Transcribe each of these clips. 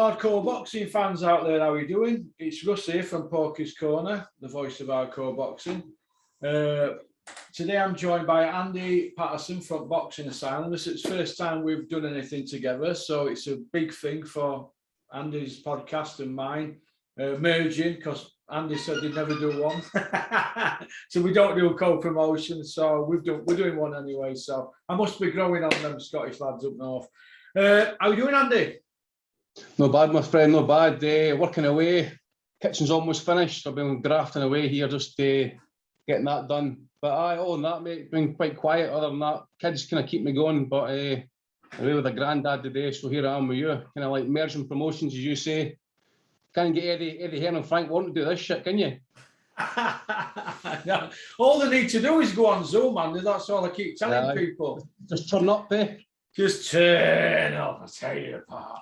hardcore boxing fans out there, how are you doing? It's Russ here from Porkys Corner, the voice of hardcore boxing. Today I'm joined by Andy Patterson from Boxing Asylum. This is the first time we've done anything together, so it's a big thing for Andy's podcast and mine merging, because Andy said he'd never do one. So we don't do a co-promotion, so we're doing one anyway, so I must be growing on them Scottish lads up north. How are you doing, Andy? Not bad, my friend, not bad. Working away. Kitchen's almost finished. I've been grafting away here, just getting that done. But other than that, mate, been quite quiet. Other than that, kids kind of keep me going. But away with a granddad today, so here I am with you. Kind of like merging promotions, as you say. Can't get Eddie Hearn and Frank Warren to do this shit, can you? No, all they need to do is go on Zoom, Andy. That's all I keep telling people. Just turn up, Just turn up, I tell you apart.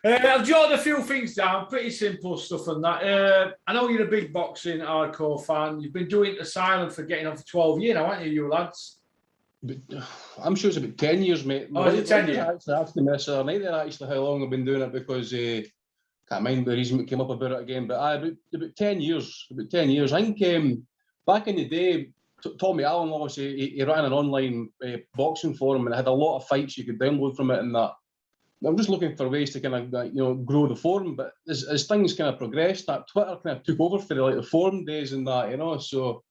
I've jotted a few things down, pretty simple stuff and that. I know you're a big boxing hardcore fan. You've been doing Asylum for getting on for 12 years now, haven't you lads? I'm sure it's about 10 years, mate. Oh, is it 10 years? Actually, after this night there, actually, how long I've been doing it, because can't mind the reason we came up about it again, but about 10 years. About 10 years. I think back in the day, Tommy Allen, obviously, he ran an online boxing forum and had a lot of fights you could download from it and that. I'm just looking for ways to kind of grow the forum, but as things kind of progressed, that Twitter kind of took over for the forum days and that, so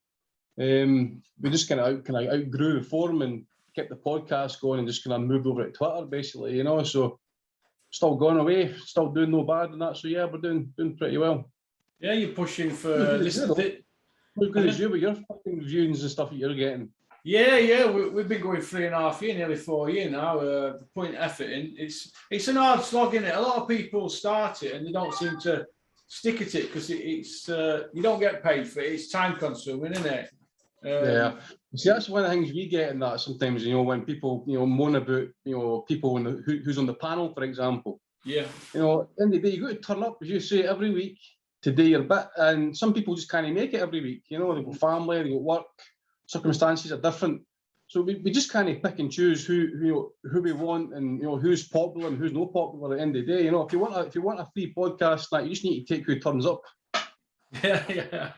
we just kind of outgrew the forum and kept the podcast going and just kind of moved over to Twitter basically, so still going away, still doing no bad and that, so yeah, we're doing pretty well. Yeah, you're pushing for this. As good as you with your fucking reviews and stuff that you're getting. Yeah, we've been going 3.5 years, nearly 4 years now. Putting effort in. It's an hard slog, isn't it? A lot of people start it and they don't seem to stick at it because it's you don't get paid for it. It's time consuming, isn't it? Yeah. See, that's one of the things we get in that sometimes. When people moan about people who's on the panel, for example. Yeah. At the end of the day, you got to turn up, as you say, every week to do your bit, and some people just can't make it every week. They've got family, they've got work. Circumstances are different, so we just can't pick and choose who we want and who's popular and who's not popular at the end of the day. If you want a free podcast, you just need to take who turns up. Yeah.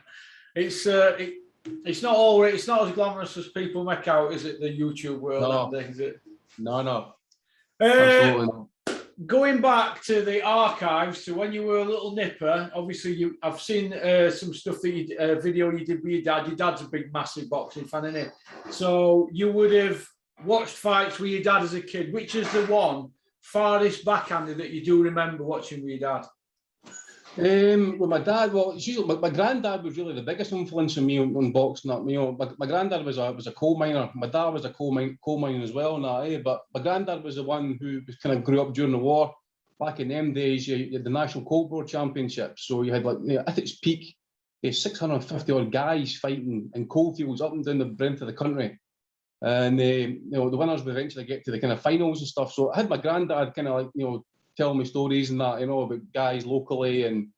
It's not as glamorous as people make out, is it? The YouTube world, is it? No. Absolutely not. Going back to the archives, to when you were a little nipper, obviously I've seen some stuff that video you did with your dad. Your dad's a big, massive boxing fan, isn't it? So you would have watched fights with your dad as a kid. Which is the one farthest backhanded that you do remember watching with your dad? With my dad, it's usually my granddad was really the biggest influence on me on boxing. My granddad was a coal miner. My dad was a coal miner as well. But my granddad was the one who kind of grew up during the war. Back in them days, you had the National Cold War Championships, so you had at its peak, 650 odd guys fighting in coalfields up and down the breadth of the country, and the winners would eventually get to the kind of finals and stuff. So I had my granddad kind of tell me stories and that, about guys locally and,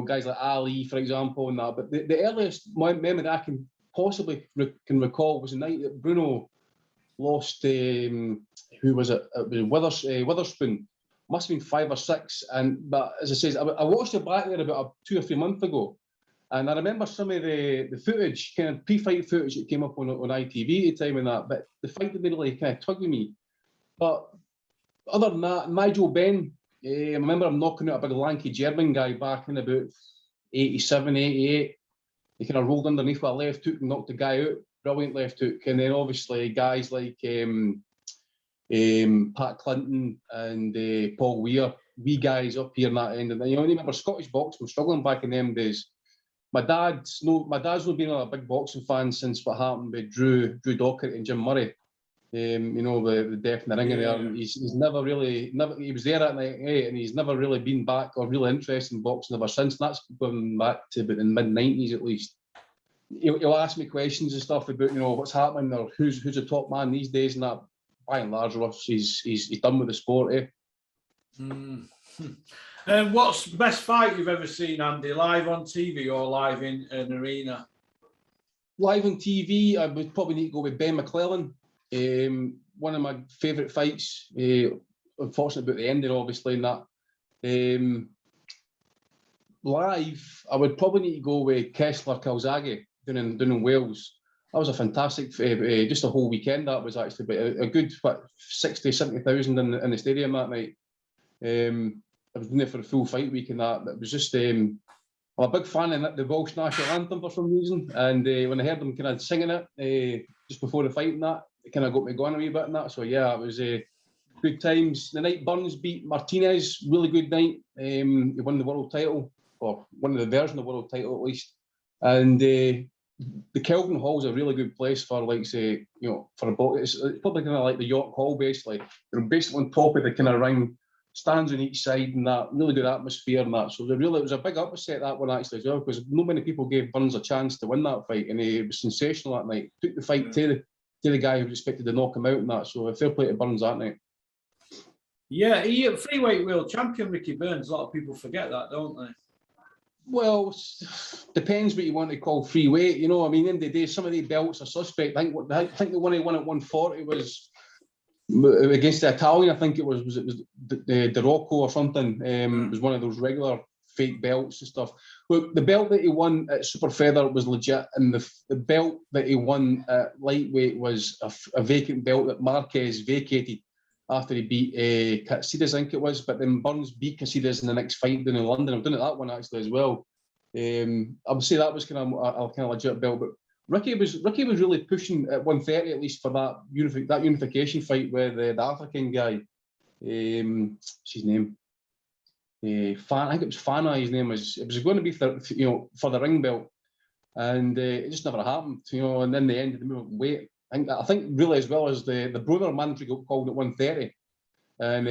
guys like Ali, for example, and that. But the earliest memory that I can possibly recall was the night that Bruno lost, who was it? It was Witherspoon. Must have been 5 or 6. But as I say, I watched it back there about 2 or 3 months ago. And I remember some of the footage, kind of pre-fight footage that came up on ITV at the time and that. But the fight didn't really kind of tug with me. But other than that, Nigel Benn, I remember him knocking out a big lanky German guy back in about 87, 88. He kind of rolled underneath with a left hook and knocked the guy out. Brilliant left hook. And then obviously guys like Pat Clinton and Paul Weir, wee guys up here in that end. And I remember Scottish boxing was struggling back in them days. My dad's not been a big boxing fan since what happened with Drew Docherty and Jim Murray. The death in the ring there. And he's never he was there at night, and he's never really been back or really interested in boxing ever since. And that's going back to about the mid-90s at least. He'll ask me questions and stuff about what's happening or who's the top man these days, and that by and large, Ross, he's done with the sport, And what's the best fight you've ever seen, Andy? Live on TV or live in an arena? Live on TV, I would probably need to go with Ben McClellan. One of my favourite fights. Unfortunate about the ending, obviously, in that. Live, I would probably need to go with Kessler Calzaghe down in Wales. That was a fantastic, just a whole weekend. That was actually, but a good 60, 70,000 in the stadium that night. I was in there for a full fight week and that. But it was just, I'm a big fan of the Welsh national anthem for some reason. And when I heard them kind of singing it just before the fight and that, it kind of got me going a wee bit and that. So yeah, it was good times. The night Burns beat Martinez, really good night. He won the world title, or one of the version of the world title at least. And the Kelvin Hall is a really good place for, like, say, for a box. It's probably kind of like the York Hall, basically. They're basically on top of the kind of ring, stands on each side, and that really good atmosphere and that. So it was a big upset, that one actually as well, because not many people gave Burns a chance to win that fight, and he was sensational that night. Took the fight to the guy who was expected to knock him out and that. So fair play to Burns that night. Yeah, he freeweight world champion Ricky Burns. A lot of people forget that, don't they? Well, depends what you want to call free weight. I mean, in the day, some of the belts are suspect. I think the one he won at 140 was against the Italian. I think it was the Rocco or something. It was one of those regular fake belts and stuff. Look, the belt that he won at super feather was legit, and the belt that he won at lightweight was a vacant belt that Marquez vacated after he beat Casillas, I think it was, but then Burns beat Casillas in the next fight down in London. I've done it that one actually as well. I would say that was kind of a legit belt, but Ricky was really pushing at 130 at least for that unification fight with the African guy. What's his name? I think it was Fana. His name was. It was going to be for the ring belt, and it just never happened. And in the end, they moved weight. I think really as well as the brother mandatory got called at 130. And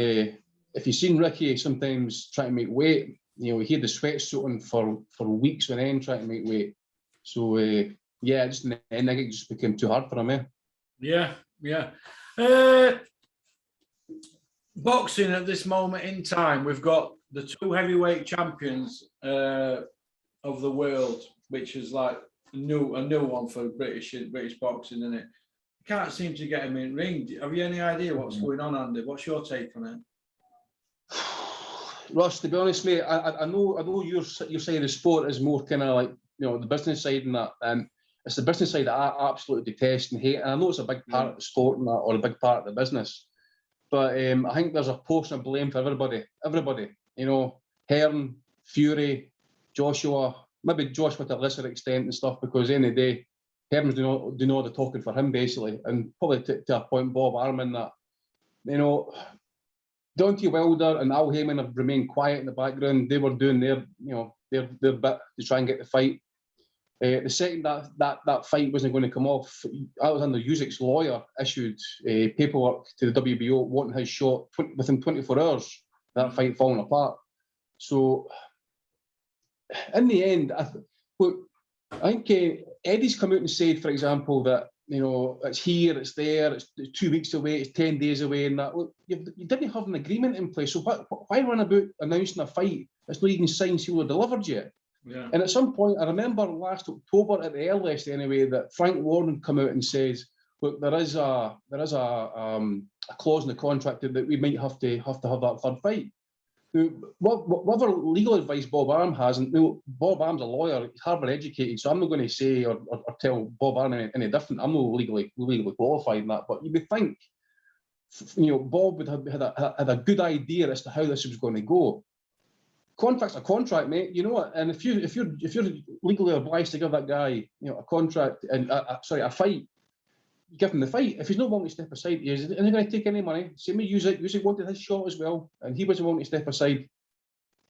if you've seen Ricky sometimes trying to make weight, he had the sweatsuit on for weeks on end trying to make weight. So yeah, just in the end, I think it just became too hard for him. Yeah. Boxing at this moment in time, we've got the two heavyweight champions of the world, which is like a new one for British boxing, isn't it? Can't seem to get him in ring. Have you any idea what's going on, Andy? What's your take on it? Ross, to be honest, mate, I know your side of the sport is more kind of like the business side and that, and it's the business side that I absolutely detest and hate. And I know it's a big part of the sport and that, or a big part of the business, but I think there's a portion of blame for everybody. Hearn, Fury, Joshua, maybe Joshua to a lesser extent and stuff, because at the end of the day, Hearn's doing all the talking for him basically, and probably to a point Bob Armin that Deontay Wilder and Al Heyman have remained quiet in the background. They were doing their bit to try and get the fight. The second that fight wasn't going to come off, Alexander Usyk's lawyer issued paperwork to the WBO wanting his shot within 24 hours. That fight falling apart. So in the end, I think Eddie's come out and said, for example, that it's here, it's there, it's 2 weeks away, it's 10 days away, and that. Look, you didn't have an agreement in place, so why run about announcing a fight that's not even signed, sealed, or delivered yet? Yeah. And at some point, I remember last October at the earliest anyway, that Frank Warren come out and says, look, there is a clause in the contract that we might have to have that third fight. Whatever legal advice Bob Arum has, and Bob Arum's a lawyer, he's Harvard educated, so I'm not going to say or tell Bob Arum any different. I'm not legally qualified in that, but you would think, Bob would have had a good idea as to how this was going to go. Contract's a contract, mate. You know what? And if you're legally obliged to give that guy, a contract and a fight, you give him the fight. If he's not willing to step aside, he isn't going to take any money. Same with Usyk wanted his shot as well, and he wasn't willing to step aside.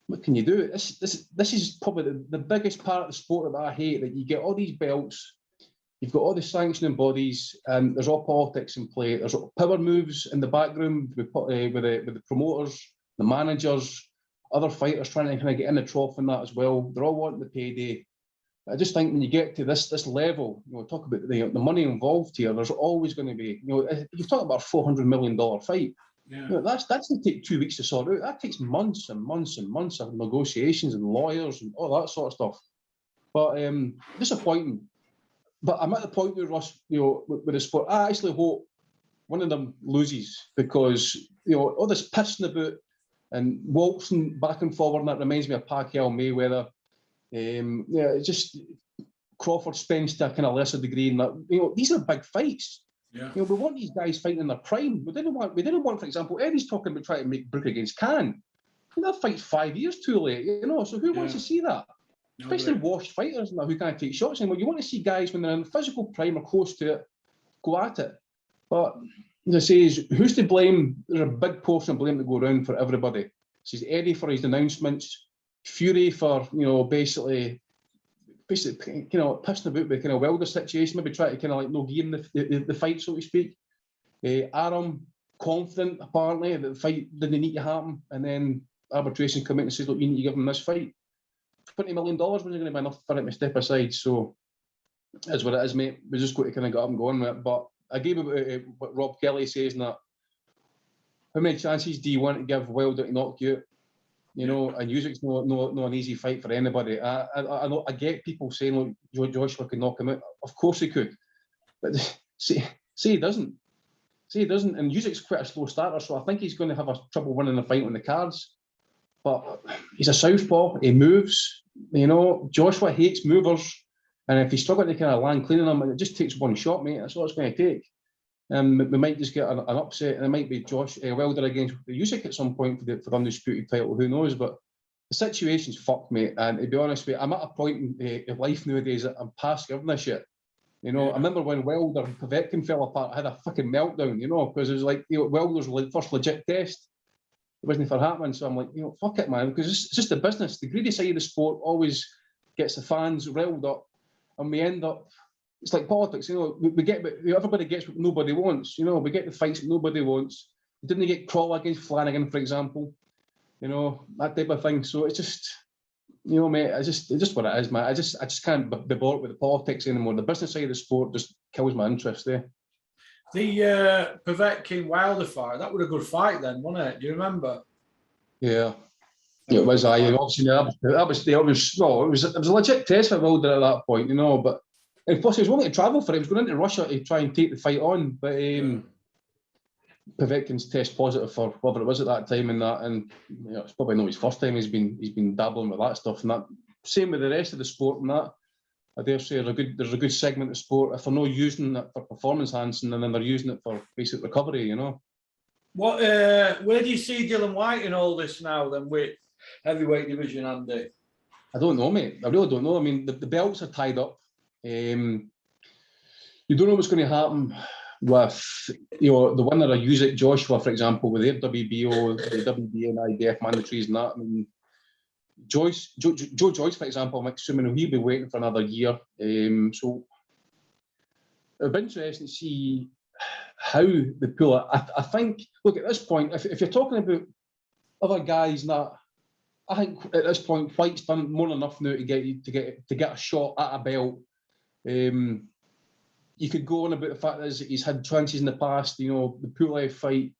What can you do? This is probably the biggest part of the sport that I hate. That you get all these belts, you've got all the sanctioning bodies, and there's all politics in play. There's power moves in the background with the promoters, the managers, other fighters trying to kind of get in the trough and that as well. They're all wanting the payday. I just think when you get to this level, talk about the money involved here. There's always going to be, you're talking about a $400 million fight. Yeah. That's going to take 2 weeks to sort out. That takes months and months and months of negotiations and lawyers and all that sort of stuff. But disappointing. But I'm at the point where Ross, with the sport, I actually hope one of them loses, because all this pissing about And waltzing back and forward, and that reminds me of Pacquiao Mayweather. Yeah, it's just Crawford Spence to a kind of lesser degree. And that, you know, these are big fights. Yeah. You know, we want these guys fighting in their prime. We didn't want, for example, Eddie's talking about trying to make Brook against Khan. That fight's 5 years too late, you know. So who wants to see that? Especially washed fighters now who can't take shots anymore. You want to see guys when they're in physical prime or close to it, go at it. But as I say, who's to blame? There's a big portion of blame to go around for everybody. Says Eddie for his announcements, Fury for, you know, basically, you know, pissing about the kind of Wilder situation, maybe try to kind of like no gear in the fight, so to speak. Aram confident apparently that the fight didn't need to happen, and then arbitration come in and says, look, you need to give him this fight. $20 million wasn't going to be enough for him to step aside. So that's what it is, mate. We just got to kind of get up and go on with it. But I gave what Rob Kelly says, and that how many chances do you want to give Wilder to knock you out? You know, and Usyk's no an easy fight for anybody. I get people saying, look, Joshua can knock him out. Of course he could, but say he doesn't. Say he doesn't, and Usyk's quite a slow starter, so I think he's going to have trouble winning the fight on the cards. But he's a southpaw. He moves. You know, Joshua hates movers, and if he's struggling to kind of land clean on him, it just takes one shot, mate. That's all it's going to take. We might just get an upset, and it might be Wilder against Usyk at some point for the undisputed title. Who knows? But the situation's fucked, mate. And to be honest with you, I'm at a point in life nowadays that I'm past giving this shit. You know, I remember when Wilder and Povetkin fell apart, I had a fucking meltdown, you know, because it was like, you know, Wilder's first legit test. It wasn't for happening. So I'm like, you know, fuck it, man, because it's just the business. The greedy side of the sport always gets the fans riled up, and we end up, it's like politics, you know, we get, everybody gets what nobody wants, you know, we get the fights that nobody wants. We didn't get Crawler against Flanagan, for example, you know, that type of thing. So it's just, you know, mate, it's just what it is, man. I just can't be bothered with the politics anymore. The business side of the sport just kills my interest there. The Povetkin Wilder fight, that was a good fight then, wasn't it? Do you remember? Yeah. It was. Obviously that was it was a legit test for Wilder at that point, you know. But and plus he was willing to travel for it. He was going into Russia to try and take the fight on, but Povetkin's test positive for whatever it was at that time, and you know, it's probably not his first time he's been dabbling with that stuff. And that same with the rest of the sport, and that I dare say there's a good segment of sport if they're not using it for performance enhancing, and then they're using it for basic recovery, you know. What where do you see Dylan White in all this now then with heavyweight division, Andy? I don't know, mate. I really don't know. I mean, the belts are tied up. You don't know what's going to happen with, you know, the winner of Usyk Joshua, for example, with their WBO, the WBA and IBF mandatories and that. I mean, Joe Joyce, for example, I'm assuming he'll be waiting for another year. So it'll be interesting to see how they pull it. I think, look, at this point, if you're talking about other guys that, I think at this point, White's done more than enough now to get a shot at a belt. You could go on about the fact that he's had chances in the past, you know, the Pulev fight,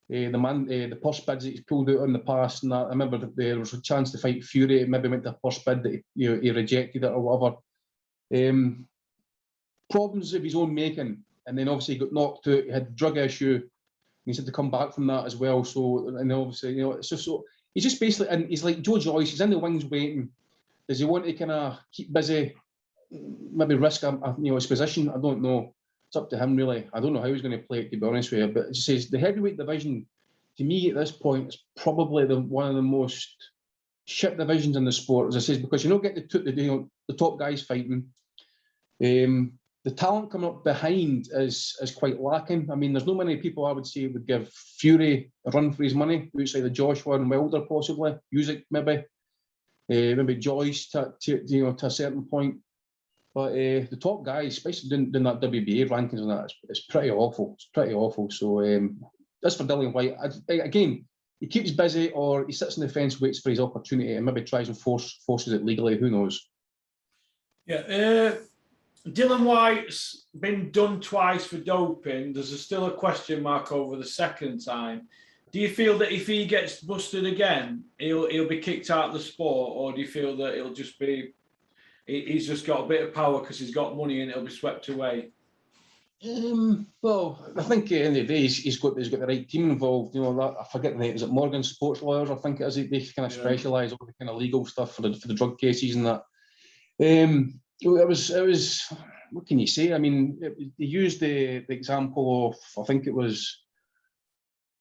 the purse bids that he's pulled out in the past, and that. I remember there was a chance to fight Fury, maybe went to a purse bid that he rejected it or whatever. Problems of his own making, and then obviously he got knocked out. He had a drug issue, and he's had to come back from that as well. So, and obviously, you know, it's just so he's just basically, and he's like Joe Joyce. He's in the wings waiting. Does he want to kind of keep busy? Maybe risk his position. I don't know. It's up to him really. I don't know how he's going to play it, to be honest with you. But it just says the heavyweight division, to me at this point, is probably one of the most shit divisions in the sport, as I say, because you don't get the top guys fighting. The talent coming up behind is quite lacking. I mean, there's not many people I would say would give Fury a run for his money outside of Joshua and Wilder, possibly Usyk maybe Joyce to a certain point. But the top guys, especially doing that WBA rankings and that, it's pretty awful. It's pretty awful. So that's for Dillian White. Again, he keeps busy or he sits on the fence, waits for his opportunity, and maybe tries and forces it legally. Who knows? Yeah. Dylan White's been done twice for doping. There's still a question mark over the second time. Do you feel that if he gets busted again, he'll be kicked out of the sport, or do you feel that he'll just be... He's just got a bit of power because he's got money and it'll be swept away? Well, I think at the end of the day, he's got the right team involved. You know, that, I forget the name. Is it Morgan Sports Lawyers? I think it is. They kind of specialise all the kind of legal stuff for the drug cases and that. It was. What can you say? I mean, they used the example of, I think it was,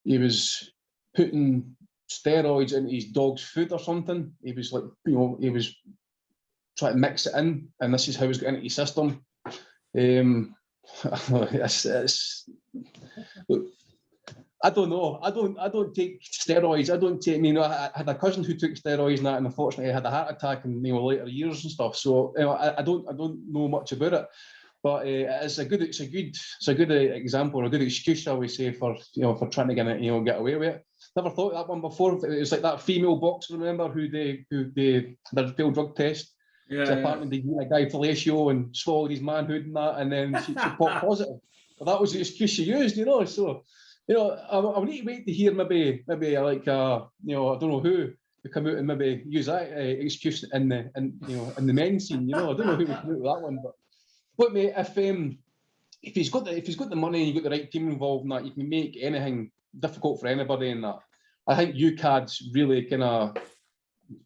he was putting steroids into his dog's food or something. He was like, you know, he was trying to mix it in, and this is how it's got into his system. Look, I don't know. I don't take steroids. I don't take. You know, I had a cousin who took steroids and that, and unfortunately had a heart attack in, you know, later years and stuff. So, you know, I don't know much about it. But it's a good example, or a good excuse, shall we say, for, you know, for trying to get away with it. Never thought of that one before. It was like that female boxer, remember, who they did a failed drug test. Yeah, so apparently they gave a guy fellatio and swallowed his manhood and that, and then she popped positive. Well, that was the excuse she used, you know. So, you know, I'll need to wait to hear maybe like you know, I don't know who to come out and maybe use that excuse in the men's scene. You know, I don't know who would come out with that one, but look, mate, if he's got the money and you've got the right team involved in that, you can make anything difficult for anybody in that. I think UCAD's really kind of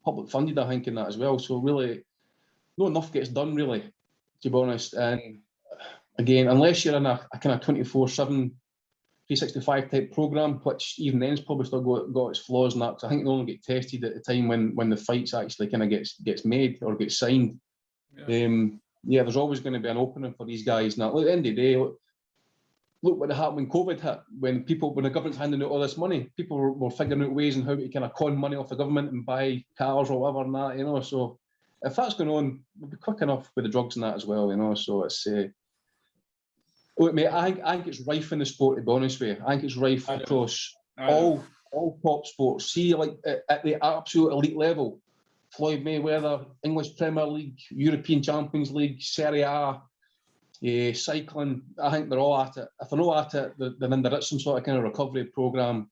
public funded, I think, in that as well. So really, not enough gets done, really, to be honest. And again, unless you're in a kind of 24/7, 365 type program, which even then's probably still got its flaws and that, because I think they only get tested at the time when the fights actually kind of gets made or gets signed. Yeah. There's always going to be an opening for these guys. Now, at the end of the day, look what happened when COVID hit. When the government's handing out all this money, people were figuring out ways on how to kind of con money off the government and buy cars or whatever and that, you know. So if that's going on, we'll be quick enough with the drugs and that as well, you know. So it's look, mate, I think it's rife in the sport, to be honest with you. I think it's rife across all top sports. See, like at the absolute elite level, Floyd Mayweather, English Premier League, European Champions League, Serie A, cycling. I think they're all at it. If they're not at it, then there is some sort of kind of recovery program,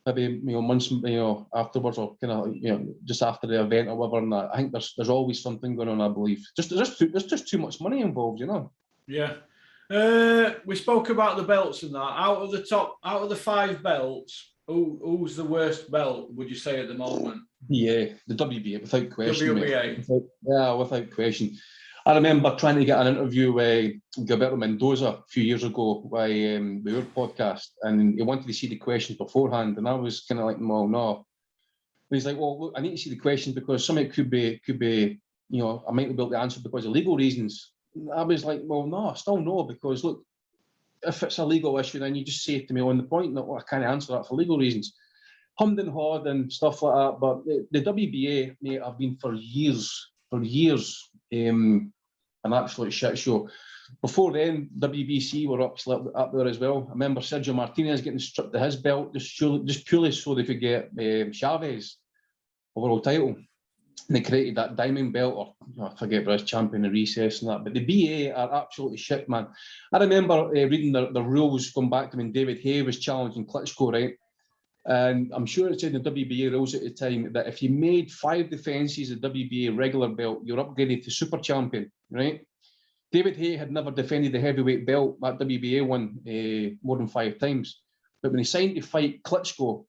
maybe, you know, months, you know, afterwards, or kind of, you know, just after the event or whatever. And that, I think there's always something going on, I believe. There's just too much money involved, you know. Yeah. We spoke about the belts and that. Out of the 5 belts, who's the worst belt, would you say, at the moment? Yeah, the WBA, without question. WBA. Without question. I remember trying to get an interview with Gilberto Mendoza a few years ago by your podcast, and he wanted to see the questions beforehand, and I was kind of like, well, no. But he's like, well, look, I need to see the questions because some of it could be, you know, I might not be able to answer because of legal reasons. I was like, well, no, I still no, because look, if it's a legal issue, then you just say it to me on the point, not, well, I can't answer that for legal reasons. Hummed and hawed and stuff like that. But the WBA, mate, I've been for years, an absolute shit show. Before then, WBC were up there as well. I remember Sergio Martinez getting stripped of his belt just purely so they could get Chavez a world title. And they created that diamond belt, or I forget British champion in recess and that. But the BA are absolutely shit, man. I remember reading the rules going back to when David Hay was challenging Klitschko, right? And I'm sure it said in the WBA rules at the time that if you made 5 defences of WBA regular belt, you're upgraded to super champion, right? David Hay had never defended the heavyweight belt, that WBA one, more than 5 times. But when he signed to fight Klitschko,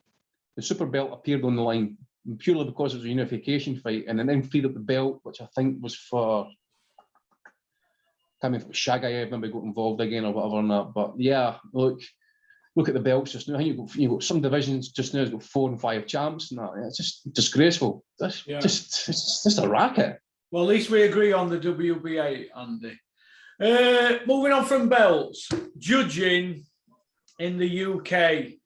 the super belt appeared on the line, purely because it was a unification fight, and then freed up the belt, which I think was for, I can't remember, Shagayev maybe got involved again or whatever on that. But yeah, look at the belts just now. I think you've got some divisions just now, it's got 4 and 5 champs and that. It's just disgraceful. It's just a racket. Well, at least we agree on the WBA, Andy. Moving on from belts, judging in the UK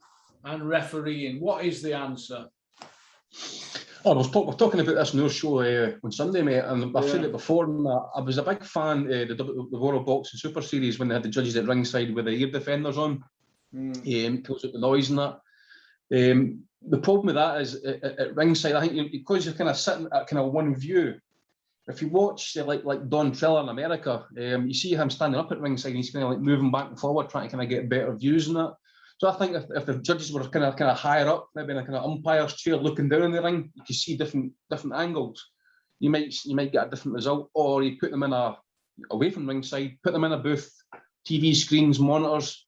and refereeing, what is the answer? Oh, we're talking about this in our show on Sunday, mate, and I've said it before. And I was a big fan of the World Boxing Super Series when they had the judges at ringside with the ear defenders on. Kills out the noise and that. The problem with that is at ringside, I think because you're kind of sitting at kind of one view. If you watch like Don Triller in America, you see him standing up at ringside and he's kind of like moving back and forward, trying to kind of get better views and that. So I think if the judges were kind of higher up, maybe in a kind of umpire's chair looking down in the ring, you can see different angles. You might get a different result, or you put them in away from ringside, put them in a booth TV screens, monitors,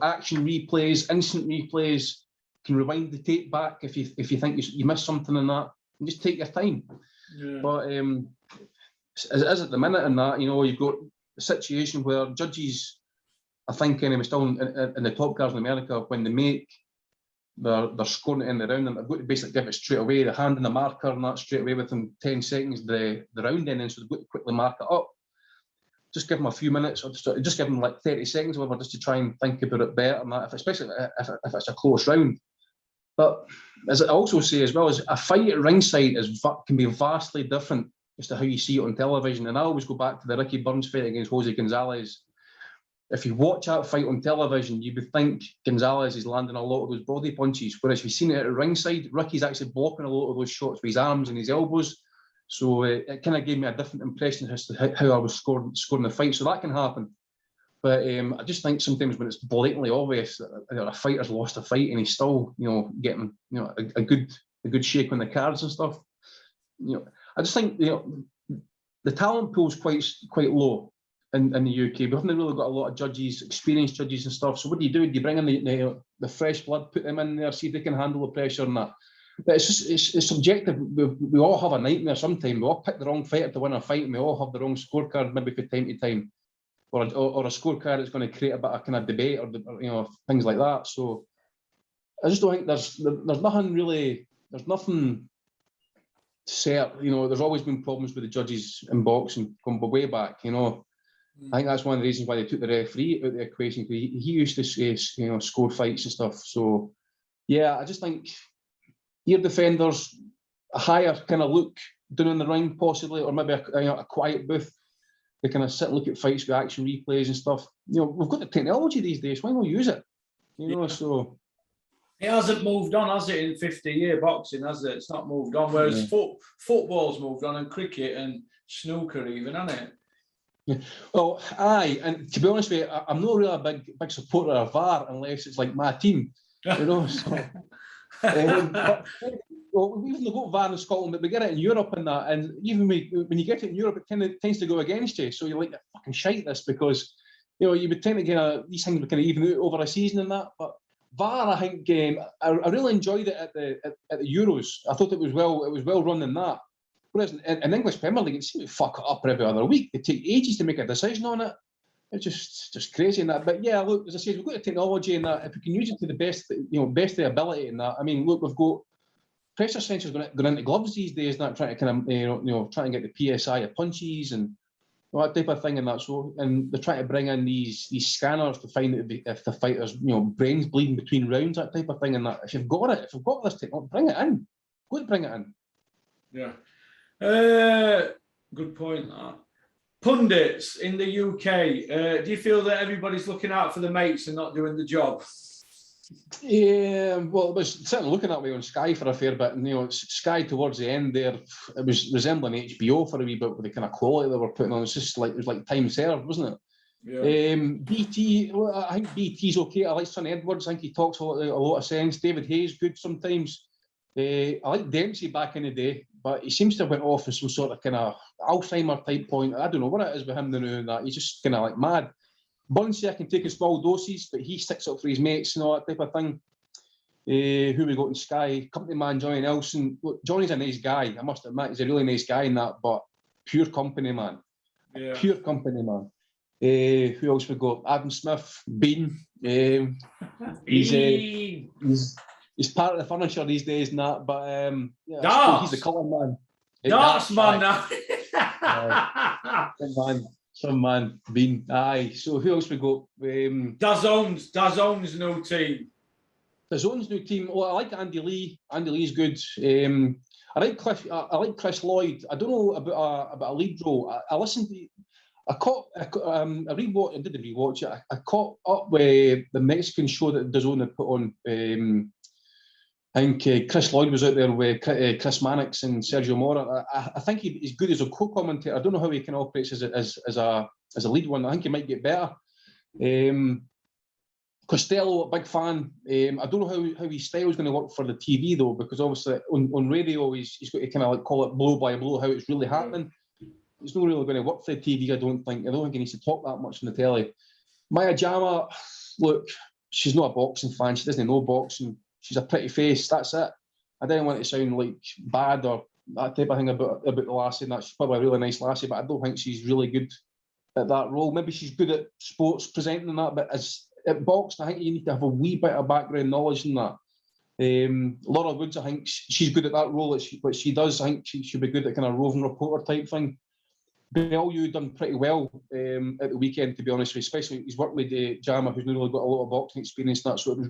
action replays, instant replays. Can rewind the tape back if you think you missed something in that, and just take your time. Yeah. But as it is at the minute, in that, you've got a situation where judges, I think, anyway, still in the top cars in America, when they make they're scoring it in the round, and they've got to basically give it straight away. They're handing the marker and that straight away within 10 seconds, the round ending, so they've got to quickly mark it up. Just give them a few minutes, or just give them like 30 seconds or whatever, just to try and think about it better, and that, especially if it's a close round. But as I also say as well, as a fight at ringside can be vastly different as to how you see it on television. And I always go back to the Ricky Burns fight against Jose Gonzalez. If you watch that fight on television, you would think Gonzalez is landing a lot of those body punches, whereas we've seen it at ringside, Ricky's actually blocking a lot of those shots with his arms and his elbows. So it kind of gave me a different impression as to how I was scoring the fight. So that can happen. But I just think sometimes when it's blatantly obvious that a fighter's lost a fight and he's still, getting, a good shake on the cards and stuff. I just think, the talent pool's quite low in the UK. We haven't really got a lot of judges, experienced judges and stuff. So what do? Do you bring in the fresh blood, put them in there, see if they can handle the pressure and that? But it's subjective. We all have a nightmare sometimes. We all pick the wrong fighter to win a fight, and we all have the wrong scorecard maybe from time to time. Or a scorecard that's going to create a bit of kind of debate or things like that. So I just don't think there's nothing really. There's nothing set. There's always been problems with the judges in boxing going way back. I think that's one of the reasons why they took the referee out of the equation. He used to say, score fights and stuff. So yeah, I just think ear defenders, a higher kind of look down in the ring possibly, or maybe a quiet booth. They kind of sit and look at fights with action replays and stuff. We've got the technology these days. Why not use it? So it hasn't moved on, has it, in 50-year boxing, has it? It's not moved on. Whereas football's moved on, and cricket and snooker even, hasn't it? Yeah. Well, aye, and to be honest with you, I'm not really a big supporter of VAR unless it's like my team, So, well, we've got VAR in Scotland, but we get it in Europe and that, and even when you get it in Europe, it tends to go against you. So you're like, fucking shite this, because you would tend to get these things would kind of even out over a season and that. But VAR, I think, I really enjoyed it at the Euros. I thought it was well run in that. Whereas in English Premier League, it seems to fuck it up every other week. They take ages to make a decision on it. It's just crazy in that. But yeah, look, as I said, we've got the technology in that. If we can use it to the best of the ability in that. I mean, look, we've got pressure sensors going into gloves these days, not trying to kind of trying to get the PSI of punches and all that type of thing and that. So, and they're trying to bring in these scanners to find out if the fighter's brains bleeding between rounds, that type of thing and that. If you've got this technology, bring it in. Go and bring it in. Yeah. Good point. Pundits in the UK, do you feel that everybody's looking out for the mates and not doing the job? Yeah, well, it was certainly looking that way on Sky for a fair bit, and Sky towards the end there, it was resembling HBO for a wee bit with the kind of quality they were putting on. It was like time served, wasn't it? Yeah. BT, well, I think BT's okay. I like Sonny Edwards. I think he talks a lot of sense. David Hayes good sometimes. I like Dempsey back in the day, but he seems to have went off in some sort of kind of Alzheimer type point. I don't know what it is with him now and that. He's just kind of like mad. Bunsey, I can take in small doses, but he sticks up for his mates and all that type of thing. Who we got in Sky? Company man Johnny Nelson. Look, Johnny's a nice guy. I must admit, he's a really nice guy in that, but pure company man. Yeah. Pure company man. Who else we got? Adam Smith, Bean. He's part of the furniture these days and that, but yeah, he's the colour man. Darts man now. Some man, Bean. Aye. So who else we got? DAZN's new team. DAZN's new team. Well, I like Andy Lee. Andy Lee's good. I like Chris Lloyd. I don't know about a lead role. I listened to. I didn't rewatch it. I caught up with the Mexican show that DAZN had put on. I think Chris Lloyd was out there with Chris Mannix and Sergio Mora. I think he's good as a co-commentator. I don't know how he can operate as a lead one. I think he might get better. Costello, a big fan. I don't know how his style is going to work for the TV though, because obviously on radio he's got to kind of like call it blow by blow how it's really happening. It's not really going to work for the TV. I don't think he needs to talk that much on the telly. Maya Jama, look, she's not a boxing fan. She doesn't know boxing. She's a pretty face. That's it. I didn't want to sound like bad or that type of thing about the lassie. And that she's probably a really nice lassie, but I don't think she's really good at that role. Maybe she's good at sports presenting and that, but as at boxing, I think you need to have a wee bit of background knowledge in that. Laura Woods, I think she's good at that role. What she does, I think she should be good at kind of roving reporter type thing. Bellew done pretty well at the weekend, to be honest with you, especially he's worked with Jama, who's not really got a lot of boxing experience and that, so it was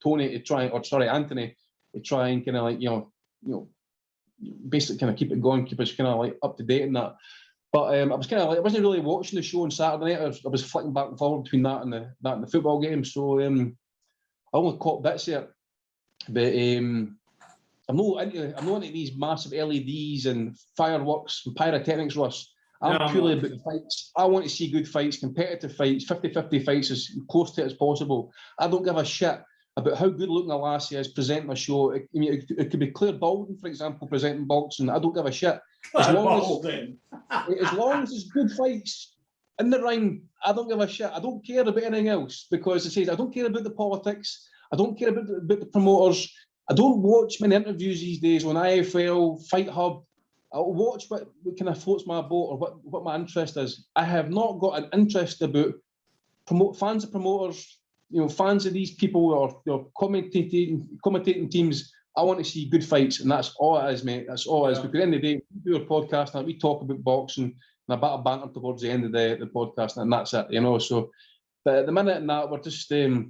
Tony to try, or sorry, Anthony, to try and kind of like, you know, basically kind of keep it going, keep us kind of like up to date in that. But I was kind of like, I wasn't really watching the show on Saturday night. I was flicking back and forward between that and the football game, so I only caught bits here. But I'm not into these massive LEDs and fireworks and pyrotechnics, Russ. I'm purely about the fights. I want to see good fights, competitive fights, 50-50 fights, as close to it as possible. I don't give a shit about how good looking a lassie is presenting a show. It could be Claire Baldwin, for example, presenting boxing. I don't give a shit. As long as it's good fights in the ring, I don't give a shit. I don't care about anything else, because it says I don't care about the politics. I don't care about the promoters. I don't watch many interviews these days on IFL, Fight Hub. I'll watch what kind of floats my boat or what my interest is. I have not got an interest about fans of promoters, fans of these people or commentating teams. I want to see good fights, and that's all it is, mate. That's all it is. Because at the end of the day, we do a podcast and we talk about boxing and a bit of banter towards the end of the podcast, and that's it, So, but at the minute in that, we're just, you're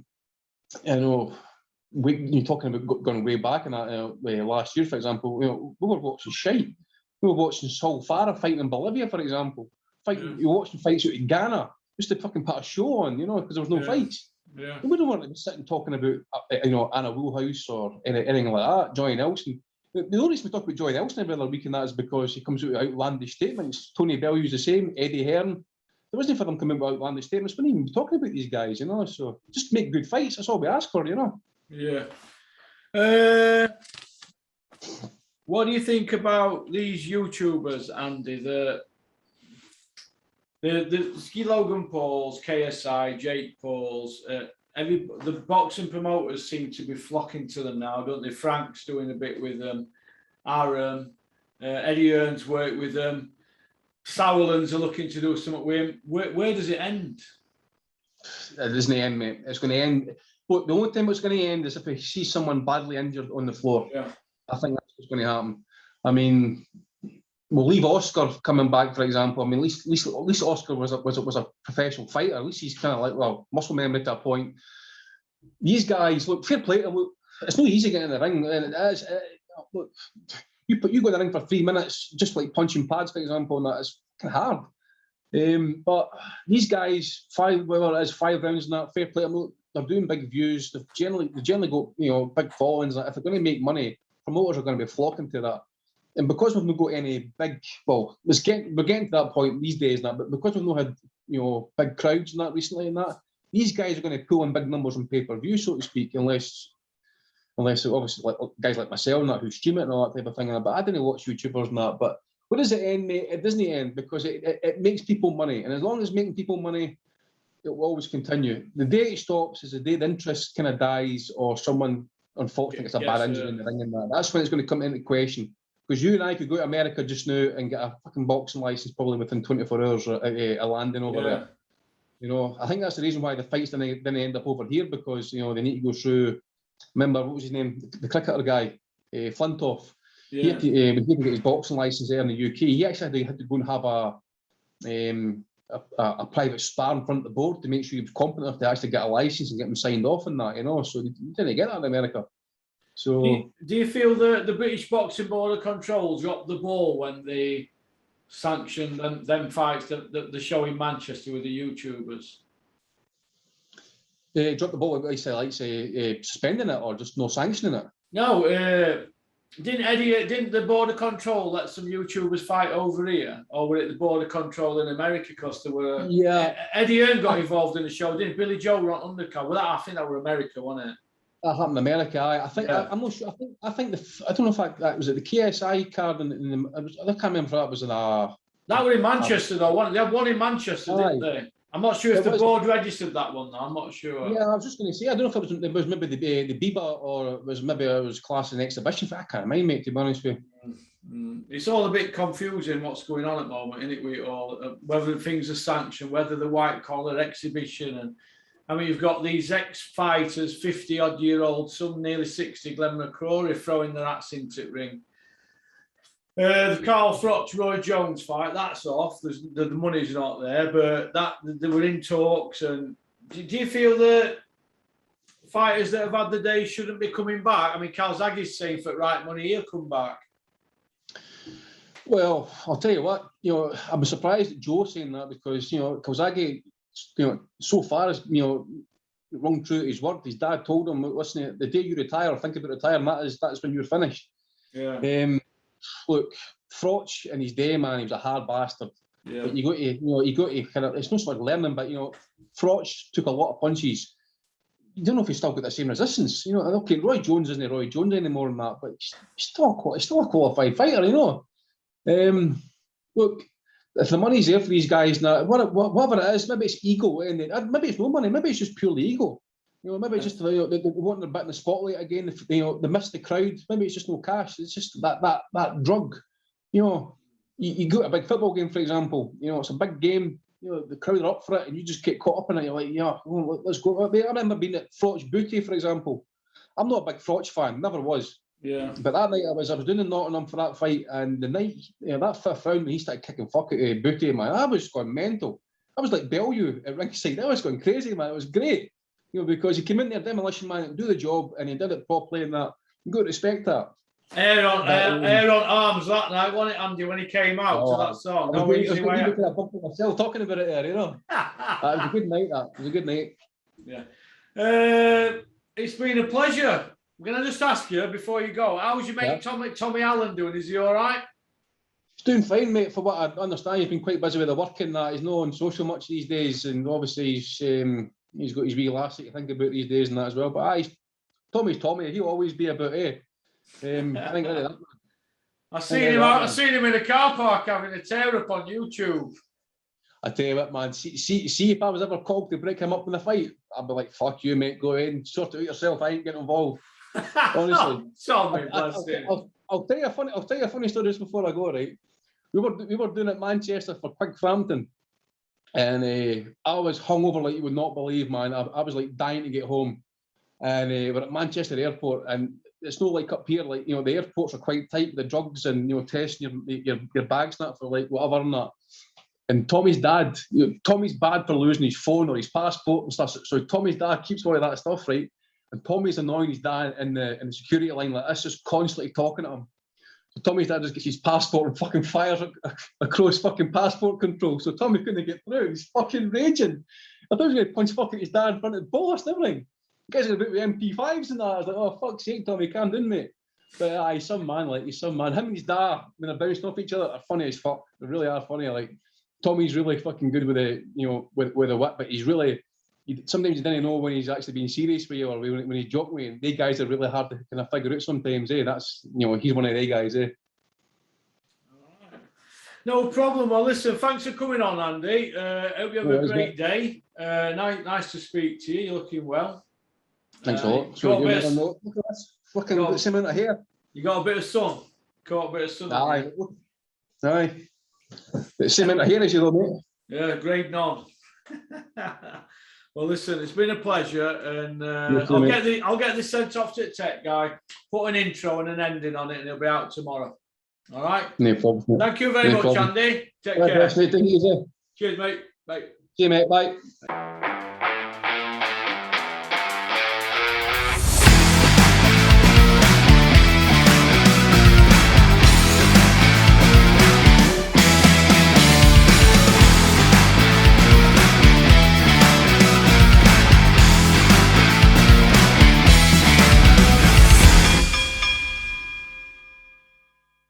talking about going way back in that last year, for example. We were watching shite. We were watching Saul Farah fighting in Bolivia, for example. You're watching fights out in Ghana just to fucking put a show on, because there was no fights. Yeah. We don't want to be sitting talking about, Anna Woolhouse or anything like that. Joy Nelson. The only reason we talk about Joy Nelson every other week, and that is because he comes out with outlandish statements. Tony Bellew's the same. Eddie Hearn. There wasn't for them coming out with outlandish statements. We didn't even be talking about these guys, So just make good fights. That's all we ask for, Yeah. What do you think about these YouTubers, Andy? The Ski Logan Pauls, KSI, Jake Pauls, the boxing promoters seem to be flocking to them now, don't they? Frank's doing a bit with them. Aaron, Eddie Earn's worked with them. Sauerlands are looking to do something with him. Where does it end? It doesn't end, mate. It's going to end. Look, the only time it's going to end is if we see someone badly injured on the floor. Yeah. I think that's what's going to happen. I mean, we'll leave Oscar coming back, for example. I mean, at least Oscar was a professional fighter. At least he's kind of like, muscle memory to a point. These guys, look, fair play to look. It's not easy getting in the ring. And it is. Look, you go in the ring for 3 minutes, just like punching pads, for example, and that is kind of hard. But these guys, 5 rounds and that, fair play to them. They're doing big views. They generally got big followings. If they're going to make money, promoters are going to be flocking to that. And because we've not got any big, we're getting to that point these days now. But because we've not had big crowds and that recently and that, these guys are going to pull in big numbers on pay-per-view, so to speak, unless obviously like guys like myself and that who stream it and all that type of thing. But I didn't watch YouTubers and that. But where does it end, mate? It doesn't end because it makes people money, and as long as it's making people money, it will always continue. The day it stops is the day the interest kind of dies, or someone unfortunately gets a bad injury in the ring and that. That's when it's going to come into question. Because you and I could go to America just now and get a fucking boxing license probably within 24 hours of landing over there. I think that's the reason why the fights didn't end up over here, because they need to go through. Remember, what was his name? The cricketer guy, Flintoff. Yeah. He had to, when he could get his boxing license there in the UK, he actually had to go and have a private spar in front of the board to make sure he was competent enough to actually get a license and get him signed off and that, so they didn't get that in America. So do you feel the British Boxing Board of Control dropped the ball when they sanctioned them fights, the show in Manchester with the YouTubers? Dropped the ball, suspending it or just no sanctioning it? No, didn't the Board of Control let some YouTubers fight over here, or were it the Board of Control in America? Because there were Eddie Earn got involved in the show, didn't Billy Joe were on undercard? Well, I think that were America, wasn't it? That happened in America. I think I'm not sure. I don't know if that was at the KSI card, I can't remember if that was in a. That were in Manchester though. They had one in Manchester, didn't they? I'm not sure if the board registered that one though. I'm not sure. Yeah, I was just going to say, I don't know if it was maybe the Biba or it was class in exhibition. I can't mind, mate, to be honest with you. It's all a bit confusing what's going on at the moment, isn't it? We all whether things are sanctioned, whether the white collar exhibition, and I mean you've got these ex-fighters, 50-odd-year-olds, some nearly 60, Glenn McCrory throwing their hats into the ring. The Carl Froch, Roy Jones fight, that's off. The money's not there, but they were in talks. And do you feel that fighters that have had the day shouldn't be coming back? I mean, Calzaghe's saying for the right money, he'll come back. Well, I'll tell you what, I was surprised at Joe saying that because, Calzaghe, so far as, wrong true to his word. His dad told him, listen, the day you retire, think about retiring, that's when you're finished. Yeah. Look, Froch in his day, man, he was a hard bastard. Yeah. But you got to kind of, it's not so much learning, but Froch took a lot of punches. You don't know if he's still got the same resistance. Okay, Roy Jones isn't Roy Jones anymore than that, but he's still a qualified fighter, Look, if the money's there for these guys now, whatever it is, maybe it's ego, and maybe it's no money, maybe it's just purely ego. Maybe it's just they want their bit in the spotlight again. If they miss the crowd, maybe it's just no cash. It's just that drug. You go to a big football game, for example. It's a big game. The crowd are up for it, and you just get caught up in it. You're like, let's go. I remember being at Froch Booty, for example. I'm not a big Froch fan, never was. Yeah. But that night I was doing in Nottingham for that fight, and the night, that fifth round when he started kicking fuck at Booty, man, I was going mental. I was like Bellew at ringside. I was going crazy, man. It was great. Because he came in there, demolition man, do the job, and he did it properly, and that you got to respect that. Air on arms that night, wasn't it, Andy, when he came out to that song? I was myself talking about it there, It was a good night. It was a good night. Yeah. It's been a pleasure. I'm going to just ask you before you go, how's your mate Tommy Allen doing? Is he all right? He's doing fine, mate. For what I understand, he's been quite busy with the work and that. He's not on social much these days, and obviously he's got his wee lassie to think about these days and that as well. But Tommy's Tommy. He'll always be about I think that. I seen him in a car park having a tear up on YouTube. I tell you what, man. See if I was ever called to break him up in a fight, I'd be like, "Fuck you, mate. Go in, sort it out yourself. I ain't getting involved." Honestly, I'll tell you a funny story just before I go. Right, we were doing it in Manchester for Quick Frampton. And I was hungover like you would not believe, man. I was like dying to get home. And we're at Manchester Airport, and it's not like up here, like, the airports are quite tight with the drugs and, testing your bags and that for like whatever and that. And Tommy's dad, Tommy's bad for losing his phone or his passport and stuff. So Tommy's dad keeps all of that stuff, right? And Tommy's annoying his dad in the security line like this, just constantly talking to him. So Tommy's dad just gets his passport and fucking fires across fucking passport control. So Tommy couldn't get through. He's fucking raging. I thought he was going to punch fucking his dad in front of the boss and everything. The guys are about with MP5s and that. I was like, oh, fuck's sake, Tommy, calm down, mate. But he's some man, he's some man. Him and his dad, when they're bouncing off each other, are funny as fuck. They really are funny. Like, Tommy's really fucking good with the, with the whip, but he's really, sometimes you didn't know when he's actually being serious with you or when he's joking with you. And they guys are really hard to kind of figure out sometimes, That's, he's one of they guys, No problem. Well, listen, thanks for coming on, Andy. Hope you have a great day. Nice to speak to you. You're looking well. Thanks a lot. Look at this. Fucking same amount of hair. You got a bit of sun. Caught a bit of sun. Aye. The same amount of hair as you, though, mate. Yeah, grade none. Well, listen, it's been a pleasure, and I'll get this sent off to the tech guy. Put an intro and an ending on it, and it'll be out tomorrow. All right. No problem. Thank you very much, Andy. Take care. Cheers, Cheers, mate. Bye. See you, mate. Bye.